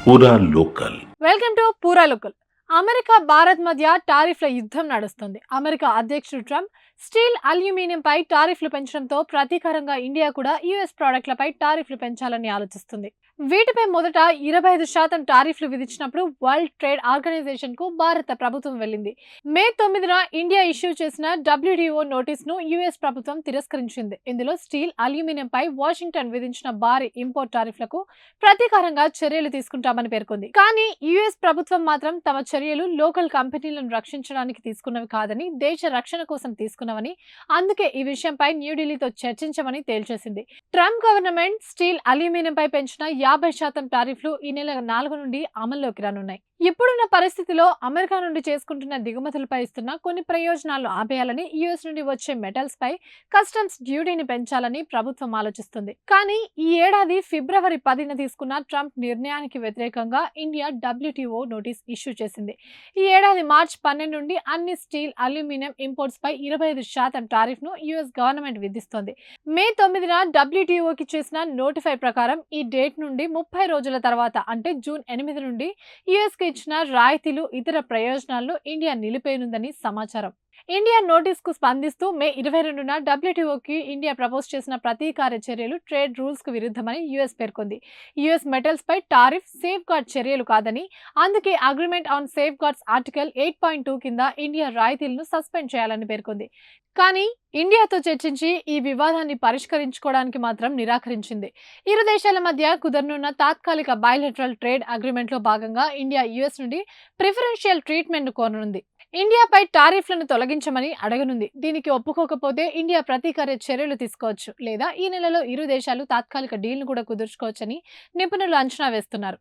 పూరా local. Welcome to పూరా local. America Bharat మధ్య టారిఫ్ల యుద్ధం నడుస్తుంది. అమెరికా అధ్యక్షుడు ట్రంప్ స్టీల్, అల్యూమినియం పై టారిఫ్లు పెంచడంతో ప్రతీకారంగా ఇండియా కూడా యుఎస్ ప్రోడక్ట్లపై టారిఫ్లు పెంచాలని ఆలోచిస్తుంది. వీటిపై మొదట 25% టారిఫ్లు విధించినప్పుడు వరల్డ్ ట్రేడ్ ఆర్గనైజేషన్ కు భారత ప్రభుత్వం వెళ్ళింది. మే 9న ఇండియా ఇష్యూ చేసిన WTO నోటీస్ ను యుఎస్ ప్రభుత్వం తిరస్కరించింది. ఇందులో స్టీల్, అల్యూమినియం పై వాషింగ్టన్ విధించిన భారీ ఇంపోర్ట్ టారిఫ్లకు ప్రతీకారంగా చర్యలు తీసుకుంటామని పేర్కొంది. కానీ యుఎస్ ప్రభుత్వం మాత్రం తమ చర్యలు లోకల్ కంపెనీలను రక్షించడానికి తీసుకున్నవి కాదని, దేశ రక్షణ కోసం తీసుకున్నవని, అందుకే ఈ విషయంపై న్యూఢిల్లీతో చర్చించమని తేల్చేసింది. ట్రంప్ గవర్నమెంట్ స్టీల్, అల్యూమినియంపై పెంచిన 50% టారిఫ్లు ఈ నెల 4 నుండి అమల్లోకి రానున్నాయి. ఇప్పుడున్న పరిస్థితిలో అమెరికా నుండి చేసుకుంటున్న దిగుమతులపై ఇస్తున్న కొన్ని ప్రయోజనాలు ఆపేయాలని, యుఎస్ నుండి వచ్చే మెటల్స్ పై కస్టమ్స్ డ్యూటీని పెంచాలని ప్రభుత్వం ఆలోచిస్తుంది. కానీ ఈ ఏడాది ఫిబ్రవరి 10న తీసుకున్న ట్రంప్ నిర్ణయానికి వ్యతిరేకంగా ఇండియా WTO నోటీస్ ఇష్యూ చేసింది. ఈ ఏడాది మార్చి 12 నుండి అన్ని స్టీల్, అల్యూమినియం ఇంపోర్ట్స్ పై 25% టారిఫ్ ను యుఎస్ గవర్నమెంట్ విధిస్తోంది. మే 9న WTOకి చేసిన నోటిఫై ప్రకారం ఈ డేట్ నుండి 30 రోజుల తర్వాత, అంటే జూన్ 8 నుండి యుఎస్ కి ఇచ్చిన రాయితీలు, ఇతర ప్రయోజనాలను ఇండియా నిలిపేయనుందని సమాచారం. ఇండియా నోటీస్ కు స్పందిస్తూ మే 22న WTOకి ఇండియా ప్రపోజ్ చేసిన ప్రతీకార చర్యలు ట్రేడ్ రూల్స్ కు విరుద్ధమని యుఎస్ పేర్కొంది. యుఎస్ మెటల్స్ పై టారిఫ్ సేఫ్ గార్డ్ చర్యలు కాదని, అందుకే agreement on safe guards article 8.2 కింద ఇండియా రాయితీలను సస్పెండ్ చేయాలని పేర్కొంది. కానీ ఇండియాతో చర్చించి ఈ వివాదాన్ని పరిష్కరించుకోవడానికి మాత్రం నిరాకరించింది. ఇరు దేశాల మధ్య కుదరనున్న తాత్కాలిక బైలెటరల్ ట్రేడ్ అగ్రిమెంట్ లో భాగంగా ఇండియా యుఎస్ నుండి ప్రిఫరెన్షియల్ ట్రీట్మెంట్ ను కోరనుంది. ఇండియాపై టారిఫ్లను తొలగించమని అడగనుంది. దీనికి ఒప్పుకోకపోతే ఇండియా ప్రతీకార చర్యలు తీసుకోవచ్చు, లేదా ఈ నెలలో ఇరు దేశాలు తాత్కాలిక డీల్ ను కూడా కుదుర్చుకోవచ్చని నిపుణులు అంచనా వేస్తున్నారు.